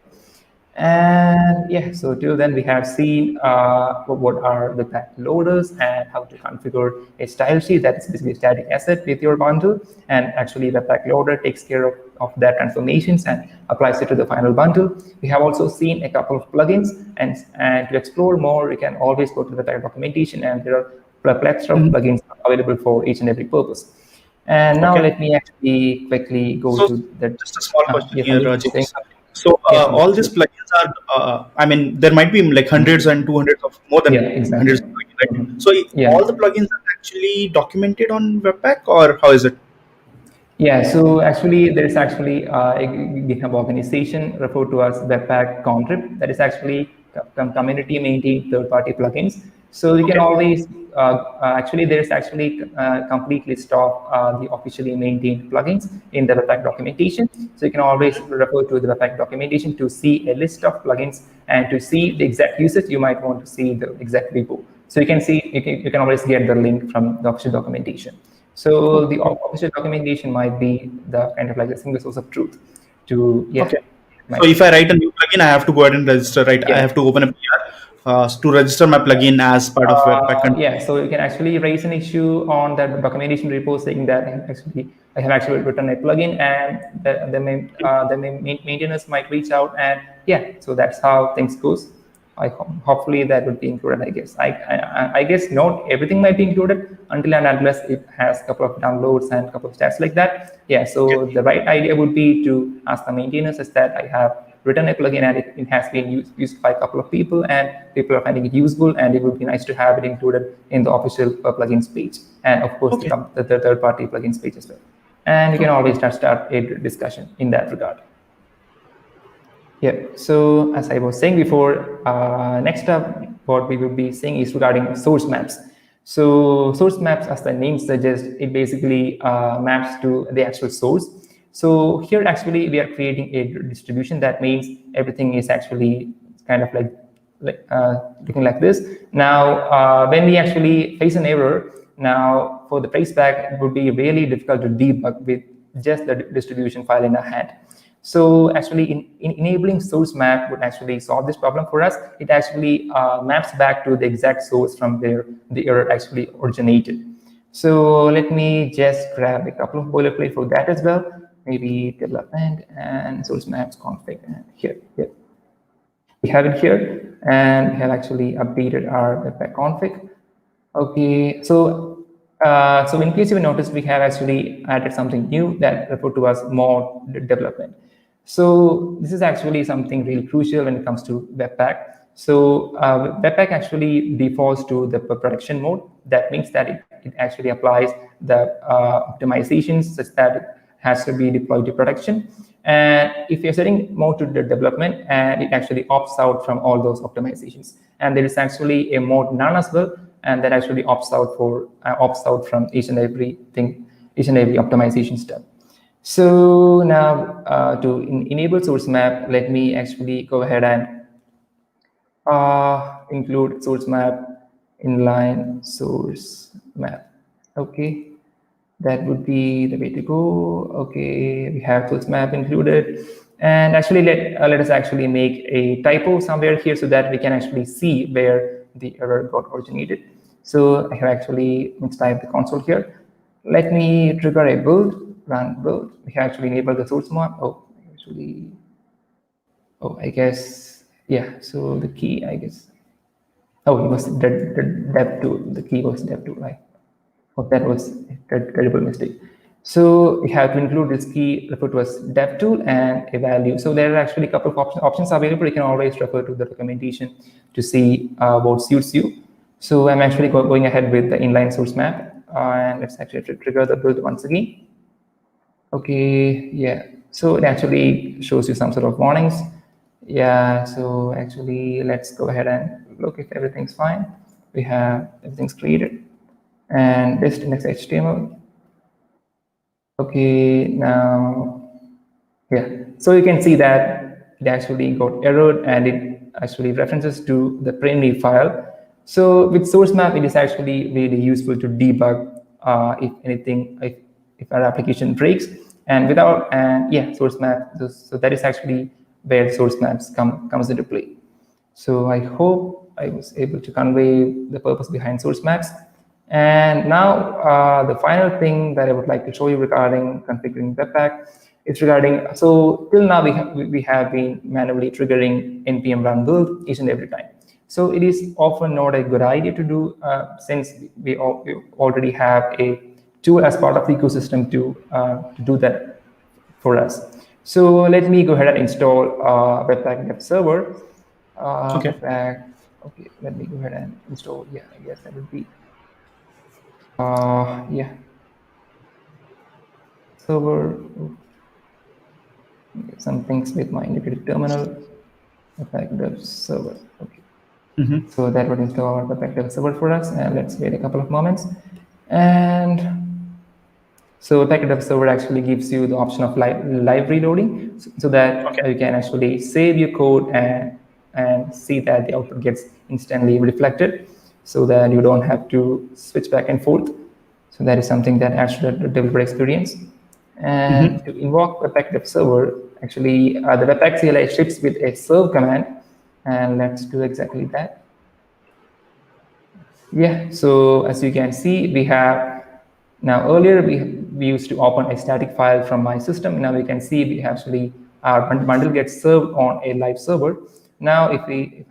And yeah, so till then we have seen what are the Webpack loaders and how to configure a style sheet that is basically a static asset with your bundle. And actually Webpack loader takes care of that transformations and applies it to the final bundle. We have also seen a couple of plugins, and to explore more, you can always go to the Webpack documentation, and there are a plethora of plugins available for each and every purpose. And now let me actually quickly go So to the just a small question yes, here, Sandeep, James. So yeah, all these plugins are, I mean, there might be like hundreds and 200s of more yeah, than exactly. hundreds of plugins, right? So Yeah. all the plugins are actually documented on Webpack, or how is it? Yeah, so actually there's actually a GitHub organization referred to as Webpack Contrib that is actually community maintained third-party plugins. So you can Okay. always, actually there's actually a complete list of the officially maintained plugins in the Webpack documentation. So you can always refer to the Webpack documentation to see a list of plugins and to see the exact usage. You might want to see the exact repo. So you can see, you can always get the link from the official documentation. So the official documentation might be the kind of like a single source of truth to, yeah, Okay. So might if be. I write a new plugin, I have to go ahead and register, right? I Yeah, have to open a PR. to register my plugin as part of Webpack? Yeah, so you can actually raise an issue on that documentation repo saying that I have actually written a plugin, and the maintainers might reach out, and yeah, so that's how things goes. Hopefully that would be included. I guess I guess not everything might be included until and unless it has a couple of downloads and a couple of stats like that. Yeah, so the right idea would be to ask the maintainers is that I have written a plugin and it has been used by a couple of people and people are finding it useful, and it would be nice to have it included in the official plugins page, and of course the third-party plugins page as well. And you can always start a discussion in that regard. Yeah, so as I was saying before, next up, what we will be seeing is regarding source maps. So source maps, as the name suggests, it basically maps to the actual source. So here actually we are creating a distribution. That means everything is actually kind of like looking like this. Now, when we actually face an error, now for the traceback, it would be really difficult to debug with just the distribution file in our hand. So actually, in enabling source map would actually solve this problem for us. It actually maps back to the exact source from where the error actually originated. So let me just grab a couple of boilerplate for that as well. Maybe development and source maps config, and here. We have it here, and we have actually updated our webpack config. Okay, so in case you notice, we have actually added something new that referred to as mod development. So this is actually something really crucial when it comes to Webpack. So Webpack actually defaults to the production mode. That means that it actually applies the optimizations such that it has to be deployed to production. And if you're setting mode to the development, and it actually opts out from all those optimizations. And there is actually a mode none as well, and that actually opts out from each and every optimization step. So now to enable source map, let me actually go ahead and include source map inline source map. Okay, that would be the way to go. Okay, we have source map included, and actually let us actually make a typo somewhere here so that we can actually see where the error got originated. So I have actually mistyped the console here. Let me trigger a build. Run build. We have actually enabled the source map. I guess, yeah. So the key, I guess. Oh, it was the dev tool. The key was dev tool, right? Oh, that was a terrible mistake. So we have to include this key referred to as dev tool and a value. So there are actually a couple of options available. You can always refer to the documentation to see what suits you. So I'm actually going ahead with the inline source map, and let's actually trigger the build once again. Okay, yeah, so it actually shows you some sort of warnings. Yeah, so actually let's go ahead and look if everything's fine. We have everything's created, and this index HTML. Okay, now, yeah, so you can see that it actually got errored, and it actually references to the primary file. So with source map, it is actually really useful to debug if our application breaks, and without, yeah, source map. So that is actually where source maps comes into play. So I hope I was able to convey the purpose behind source maps. And now the final thing that I would like to show you regarding configuring Webpack is regarding, so till now we have been manually triggering npm run build each and every time. So it is often not a good idea to do since we already have a tool as part of the ecosystem to do that for us. So let me go ahead and install Webpack Dev Server. Okay. Webpack, okay, let me go ahead and install. Yeah, I guess that would be. Yeah. Server. Some things with my integrated terminal. Webpack Dev Server. Okay. So that would install the Webpack Dev Server for us, and let's wait a couple of moments. And so Webpack Dev Server actually gives you the option of live reloading, so that you can actually save your code and see that the output gets instantly reflected, so that you don't have to switch back and forth. So that is something that adds to the developer experience. And to invoke Webpack Dev Server, actually the Webpack CLI ships with a serve command, and let's do exactly that. Yeah, so as you can see, we have now earlier we used to open a static file from my system. Now we can see we actually our bundle gets served on a live server. Now if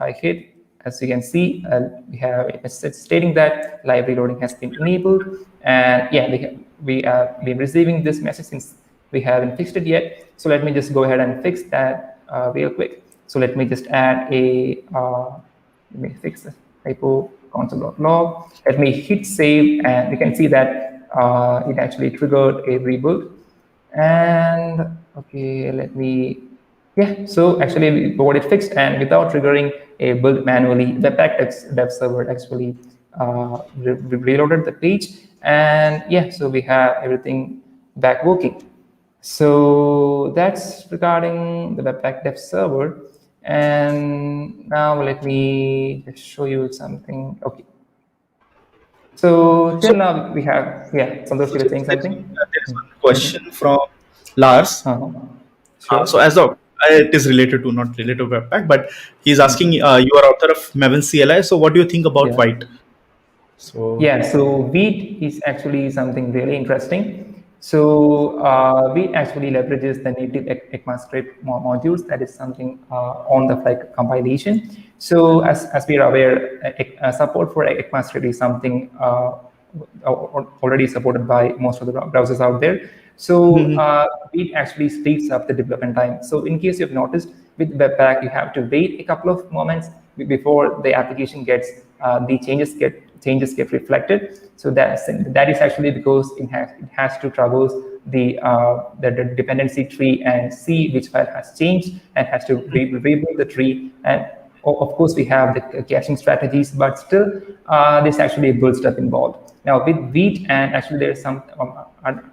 I hit, as you can see, we have a message stating that live reloading has been enabled, and yeah, we have been receiving this message since we haven't fixed it yet. So let me just go ahead and fix that real quick. So let me just add a let me fix the typo console.log. Let me hit save, and you can see that it actually triggered a rebuild. And okay, let me, yeah, so actually we got it fixed, and without triggering a build manually, the Webpack dev server actually reloaded the page. And yeah, so we have everything back working. So that's regarding the Webpack dev server. And now let me just show you something. Okay. So till So, now we have, yeah, Santosh, you were saying something? there is one question from Lars. Uh-huh. So Sure. as of it is related to not related to Webpack, but he's asking Mhm. you are author of Maven CLI. So what do you think about Yeah. White? So Yeah, so wheat is actually something really interesting. So wheat actually leverages the native Ecmascript modules. That is something on the fly compilation. So as we are aware, support for Ecmascript is something already supported by most of the browsers out there. So Mhm. it actually speeds up the development time. So in case you've noticed with Webpack, you have to wait a couple of moments before the application gets the changes get reflected. So that is actually because it has to traverse the dependency tree and see which file has changed and has to rebuild the tree. And of course, we have the caching strategies, but still, there's actually a build step involved. Now, with Wheat, and actually there's some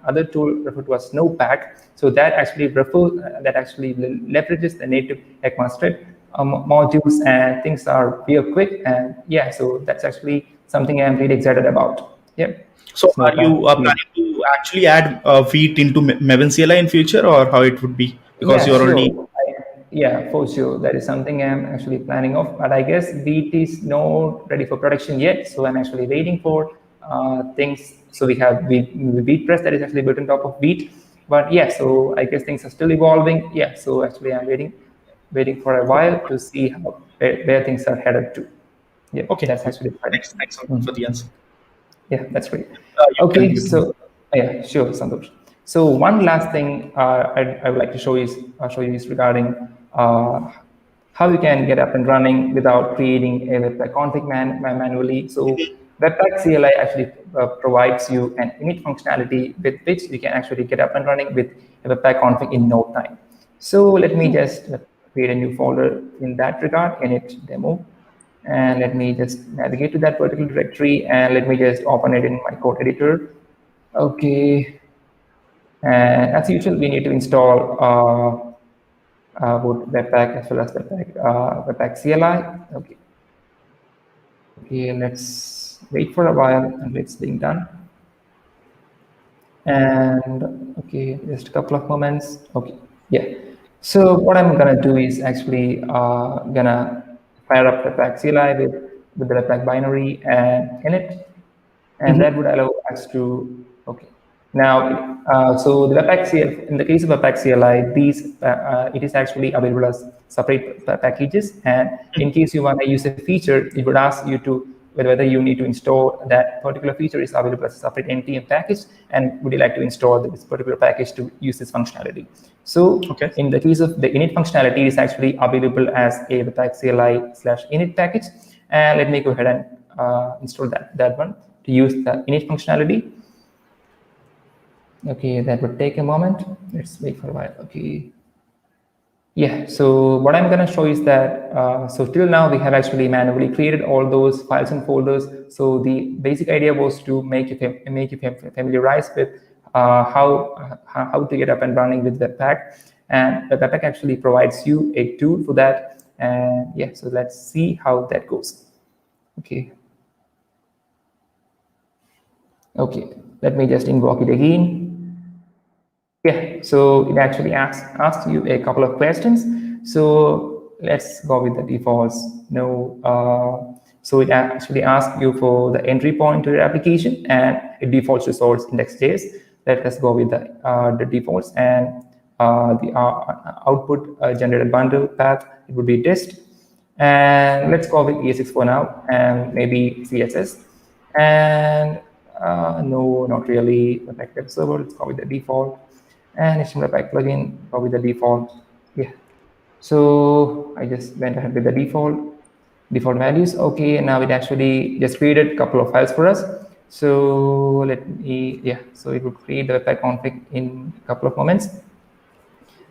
other tool referred to as Snowpack. So that actually leverages the native ECMAScript modules, and things are real quick. And yeah, so that's actually something I'm really excited about. Yep, so are you Snowpack. planning to actually add wheat into Maven CLI in future, or how it would be? Because Yeah, you're already sure. Yeah, for sure. That is something I'm actually planning of. But I guess Wheat is not ready for production yet. So I'm actually waiting for things. So we have Wheat Press that is actually built on top of Wheat. But yeah, so I guess things are still evolving. Yeah, so actually I'm waiting for a while to see where things are headed to. Yeah, okay. that's actually exciting. Thanks so much for the answer. Yeah, that's great. You Okay, can. so yeah, sure, Santosh. So one last thing I would like to show you is regarding how you can get up and running without creating a webpack config manually. So Webpack CLI actually provides you an init functionality with which you can actually get up and running with a webpack config in no time. So let me just create a new folder in that regard, init demo. And let me just navigate to that particular directory, and let me just open it in my code editor. Okay, and as usual, we need to install both Webpack as well as Webpack CLI. Okay, let's wait for a while and it's being done. And okay, just a couple of moments. Okay, yeah. So what I'm gonna do is actually gonna fire up Webpack CLI with the Webpack binary and init, and that would allow us to, okay. Now, so the Webpack CLI, in the case of Webpack CLI, it is actually available as separate packages. And in case you want to use a feature, it would ask you to whether you need to install that particular feature is available as a separate NPM package, and would you like to install this particular package to use this functionality. So Okay. in the case of the init functionality, it is actually available as a Webpack CLI/init package. And let me go ahead and install that one to use the init functionality. Okay, that would take a moment. Let's wait for a while. Okay. Yeah, so what I'm going to show is that, so till now we have actually manually created all those files and folders. So the basic idea was to make you familiarized with how to get up and running with Webpack. And Webpack actually provides you a tool for that. And yeah, so let's see how that goes. Okay. Okay, let me just invoke it again. Yeah, so it actually asks you a couple of questions. So let's go with the defaults. No, So it actually asks you for the entry point to your application, and it defaults to source index.js. Let us go with the defaults, and the output generated bundle path, it would be dist. And let's go with ES6 for now, and maybe CSS. And no, not really. Webpack Web Server, let's go with the default. And HTML Webpack plugin, go with the default. Yeah. So I just went ahead with the default values. Okay, and now it actually just created a couple of files for us. So let me, yeah, so it would create the Webpack config in a couple of moments.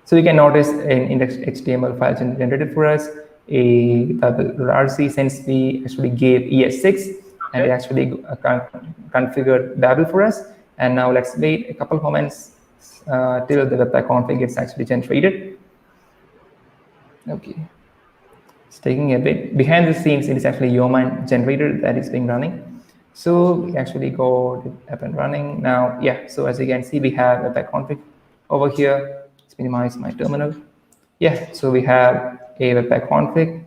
So you can notice an index.html file generated for us, a RC, since we actually gave ES6, and it actually configured Babel for us. And now let's wait a couple of moments till the Webpack config gets actually generated. Okay, it's taking a bit. Behind the scenes, it is actually Yeoman generator that is being running. So we actually go up and running now. Yeah, so as you can see, we have Webpack config over here. Let's minimize my terminal. Yeah, so we have a Webpack config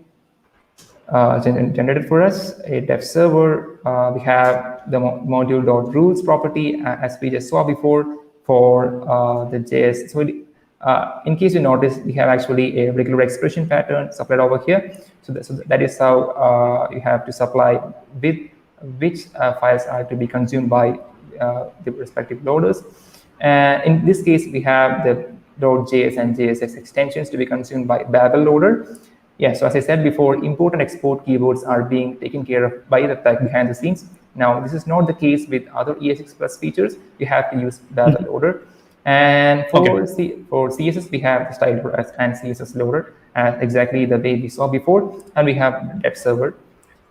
generated for us, a dev server. We have the module.rules property, as we just saw before, for the JS. So in case you notice, we have actually a regular expression pattern supplied over here. So that is how you have to supply with which files are to be consumed by the respective loaders. And in this case, we have the .js and JSX extensions to be consumed by Babel loader. Yeah, so as I said before, import and export keywords are being taken care of by the Webpack behind the scenes. Now, this is not the case with other ES6 Plus features. You have to use Babel loader. And for CSS, we have the style and CSS loader, exactly the way we saw before. And we have dev server.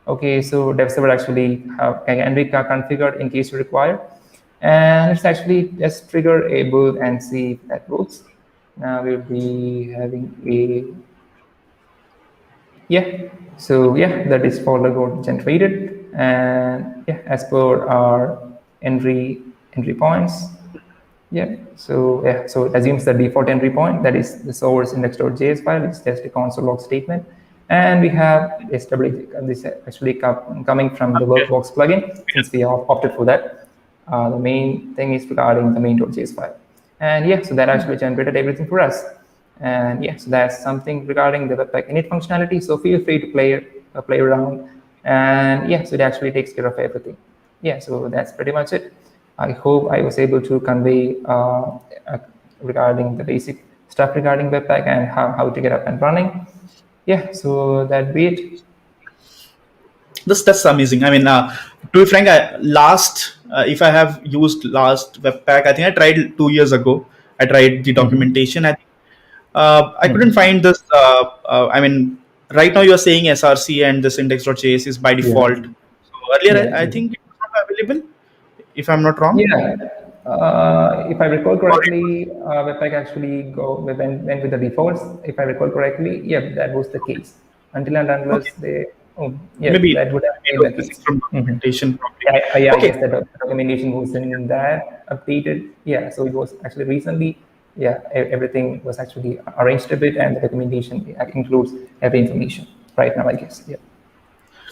Okay, so dev server actually can be configured in case you require. And let's actually just trigger a build and see if that works. Now we'll be having a, yeah, so yeah, that is folder got generated. And yeah, as per our entry points. Yeah, so it assumes the default entry point, that is the source index.js file. It's just a console log statement. And we have SW, this actually coming from the Workbox plugin, since we have opted for that. The main thing is regarding the main.js file. And yeah, so that actually generated everything for us. And yeah, so that's something regarding the Webpack init functionality. So feel free to play around. And yeah, so it actually takes care of everything. Yeah, so that's pretty much it. I hope I was able to convey regarding the basic stuff regarding Webpack and how to get up and running. Yeah, so that'd be it. That's amazing. I mean, to be frank, if I have used last Webpack, I think I tried 2 years ago. I tried the documentation. I couldn't find this. I mean, right now you're saying SRC and this index.js is by default. So earlier, I think it was not available, if I'm not wrong. Yeah. If I recall correctly, Webpack actually went with the defaults. If I recall correctly, yeah, that was the case. Unless they, maybe that would have been the case. Documentation. I guess the documentation was in that updated. Yeah, so it was actually recently. Yeah, everything was actually arranged a bit, and the documentation includes every information right now, I guess. Yeah.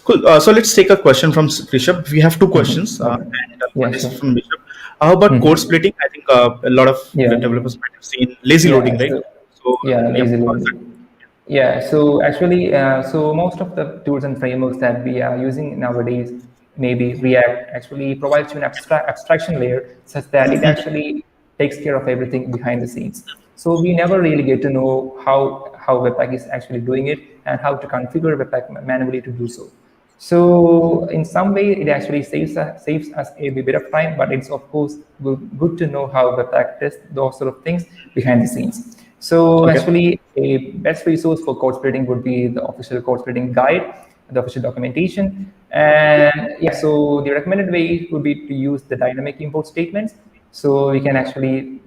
Cool. So let's take a question from Rishabh. We have two questions. And one is from Rishabh. How about code splitting? I think a lot of developers might have seen lazy loading, right? So lazy loading. Yeah, so actually, so most of the tools and frameworks that we are using nowadays, maybe React, actually provides you an abstraction layer such that it actually takes care of everything behind the scenes. So we never really get to know how Webpack is actually doing it and how to configure Webpack manually to do so. So in some way, it actually saves us a bit of time, but it's of course good to know how Webpack does those sort of things behind the scenes. So actually, a best resource for code splitting would be the official code splitting guide, the official documentation. And yeah, so the recommended way would be to use the dynamic import statements. So we can actually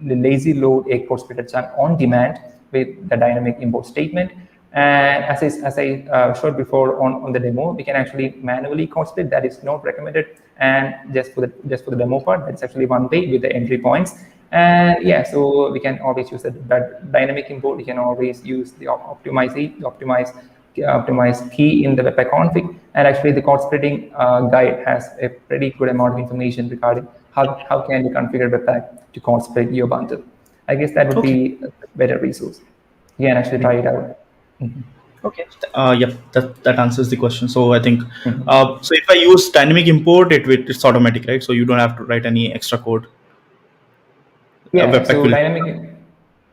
lazy load a code splitter chunk on demand with the dynamic import statement. And as I showed before on the demo, we can actually manually code split. That is not recommended. And just for the demo part, that's actually one way with the entry points. And yeah, so we can always use the dynamic import. We can always use the optimize key in the Webpack config And actually, the code splitting guide has a pretty good amount of information regarding how can you configure Webpack to code split your bundle. I guess that would Okay. be a better resource. You can actually try it out. Okay. Yeah, that answers the question. So I think, so if I use dynamic import, it's automatic, right? So you don't have to write any extra code. Yeah, Webpack so will. dynamic,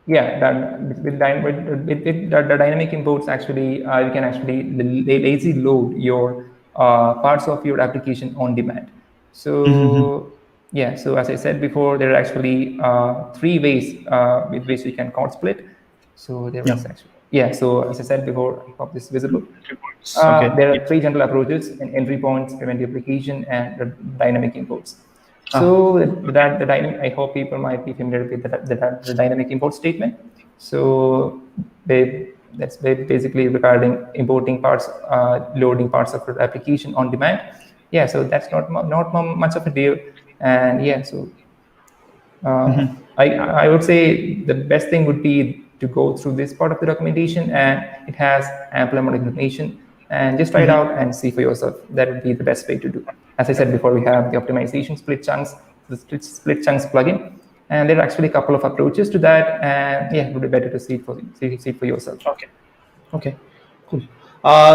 yeah, that with the dynamic imports actually, you can actually lazy load your parts of your application on demand. So yeah, so as I said before, there are actually three ways with which we can code split. So there Yeah. is actually, yeah, so as I said before, I hope this is visible. Okay. There Yeah. are three general approaches: in entry points, event duplication, and the dynamic imports. Ah. So the dynamic, I hope people might be familiar with the dynamic import statement. So that's basically regarding importing parts, loading parts of the application on demand. Yeah, so that's not much of a deal. And yeah, so I would say the best thing would be to go through this part of the documentation, and it has ample amount of information, and just try it out and see for yourself. That would be the best way to do. As I said before, we have the optimization split chunks, the split chunks plugin, and there are actually a couple of approaches to that, and yeah, it would be better to see it for yourself. Okay. Okay. Cool.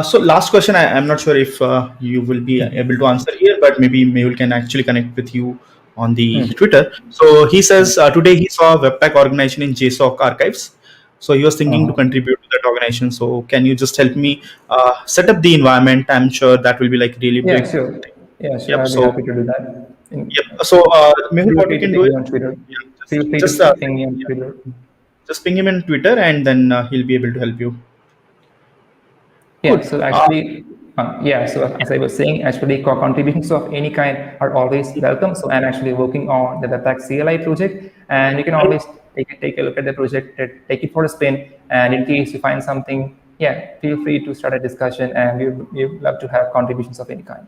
So last question. I'm not sure if you will be able to answer here, but maybe Mehul can actually connect with you on the Twitter. So he says today he saw Webpack organization in JSOC archives. So he was thinking to contribute to that organization. So can you just help me set up the environment? I'm sure that will be like really Yeah, big. sure. Yeah, sure. Yep. I'll be So happy to do that. yep. So Mehul, Feel what we free to can do ping is me on Twitter. yeah, Feel free to just ping me on Twitter. just ping him in Twitter, and then he'll be able to help you. Yeah, Cool. so actually, yeah, so as I was saying, actually contributions of any kind are always welcome. So I'm actually working on the Webpack CLI project, and you can always take a look at the project, take it for a spin, and in case you find something, yeah, feel free to start a discussion, and we would love to have contributions of any kind.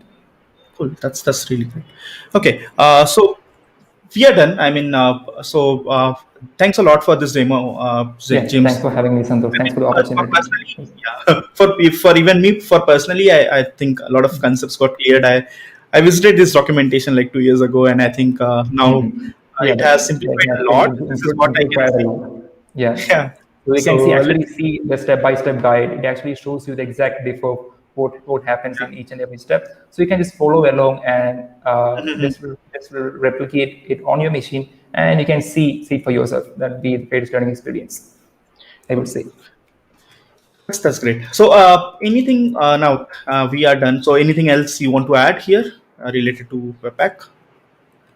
Cool. That's really great. Okay. So we are done. I mean, thanks a lot for this demo, Yeah, thanks James. for having me, Santosh. I Thanks mean, for the for opportunity. personally, yeah, for even me, for personally, I think a lot of concepts got cleared. I visited this documentation like 2 years ago, and I think now Yeah, it has that simplified has a been lot. This is what I improved can quite a see. lot. Yeah. Yeah. So you can So actually see the step-by-step guide. It actually shows you the exact diff of what happens in each and every step. So you can just follow along, and this will replicate it on your machine, and you can see it for yourself. That'd be the greatest learning experience, I would say. that's great. So anything now we are done. So anything else you want to add here related to Webpack?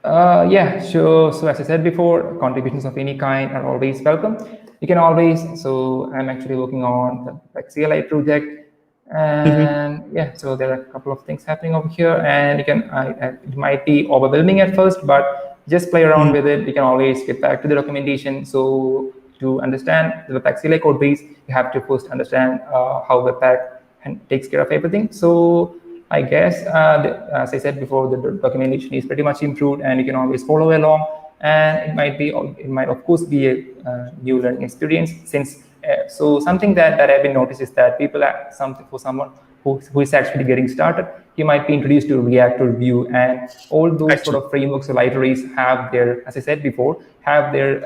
Yeah, sure. So as I said before, contributions of any kind are always welcome. You can always, so I'm actually working on the like CLI project, and yeah, so there are a couple of things happening over here, and you can, it might be overwhelming at first, but just play around with it. You can always get back to the documentation. So to understand the Webpack CLI code base, you have to first understand how Webpack takes care of everything. So I guess, as I said before, the documentation is pretty much improved, and you can always follow along. And it might of course be a new learning experience. Since so something that I've been noticed is that people are someone who is actually getting started, he might be introduced to React or Vue, and all those sort Actually. of frameworks or libraries have their, as I said before, have their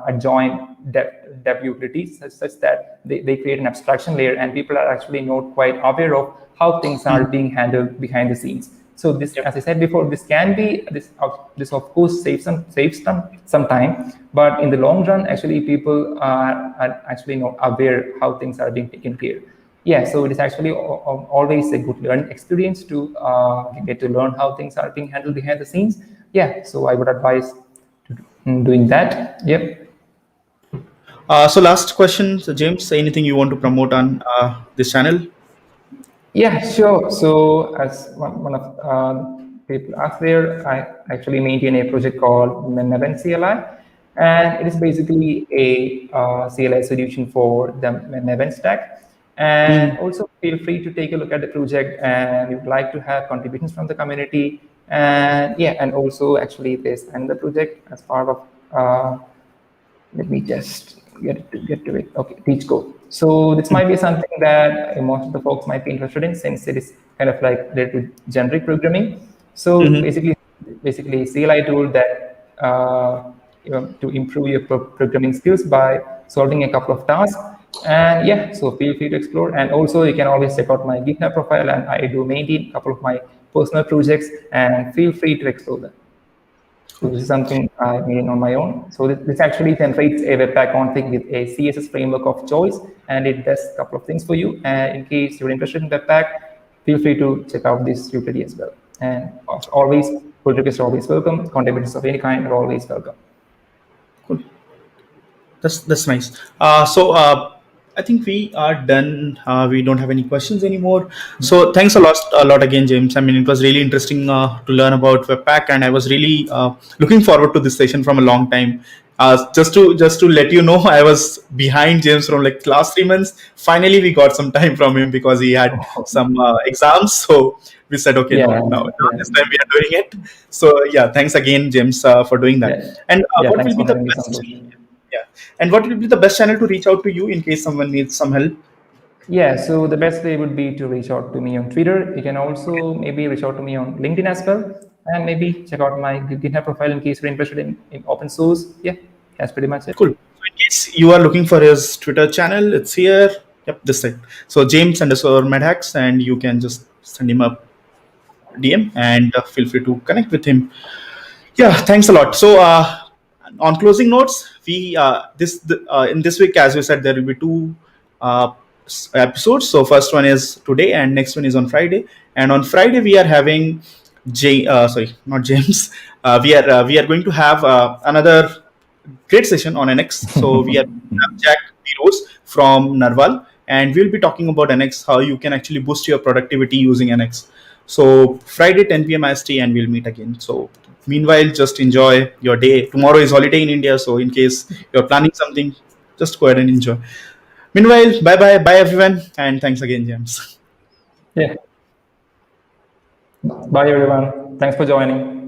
adjoined dev utilities such that they create an abstraction layer, and people are actually not quite aware of how things are being handled behind the scenes. So this, as I said before, this can be this of course saves some time, but in the long run, actually people are actually not aware how things are being taken care. Yeah, so it is actually always a good learning experience to get to learn how things are being handled behind the scenes. Yeah, so I would advise doing that. Yep. So last question, so James, anything you want to promote on this channel? Yeah, sure. So as one of people asked there, I actually maintain a project called Maven CLI, and it is basically a CLI solution for the Maven stack. And also feel free to take a look at the project, and you'd like to have contributions from the community. And yeah, and also actually there's another project as part of let me just get to it. Okay, teach code. So this might be something that most of the folks might be interested in, since it is kind of like related to generic programming. So basically CLI tool that to improve your programming skills by solving a couple of tasks. And yeah, so feel free to explore. And also you can always check out my GitHub profile, and I do maintain a couple of my personal projects, and feel free to explore them. So this is something I made on my own. So this actually generates a Webpack config with a CSS framework of choice, and it does a couple of things for you. And in case you're interested in Webpack, feel free to check out this utility as well. And always, pull requests are always welcome. Contributions of any kind are always welcome. Cool. That's nice. I think we are done. We don't have any questions anymore. So thanks a lot again, James. I mean, it was really interesting to learn about Webpack, and I was really looking forward to this session from a long time. Just to let you know, I was behind James from like last 3 months. Finally, we got some time from him because he had some exams. So we said, okay, Yeah, now yeah. this time we are doing it. So yeah, thanks again, James, for doing that. Yeah. And Yeah, what thanks will be for the having me, best? Santosh. Yeah. And what will be the best channel to reach out to you in case someone needs some help? Yeah, so the best way would be to reach out to me on Twitter. You can also maybe reach out to me on LinkedIn as well, and maybe check out my GitHub profile in case you're interested in open source. Yeah, that's pretty much it. Cool. So in case you are looking for his Twitter channel, it's here. Yep, this side. So James _ Madhax, and you can just send him a DM and feel free to connect with him. Yeah, thanks a lot. So on closing notes, we in this week, as we said, there will be two episodes. So first one is today, and next one is on Friday. And on Friday we are having sorry, not James. We are going to have another great session on NX. So we have Jack Piros from Narwal, and we'll be talking about NX, how you can actually boost your productivity using NX. So Friday 10 p.m. IST, and we'll meet again. So meanwhile, just enjoy your day. Tomorrow is holiday in India, so in case you're planning something, just go ahead and enjoy. Meanwhile, bye everyone, and thanks again, James. Yeah. Bye, everyone. Thanks for joining.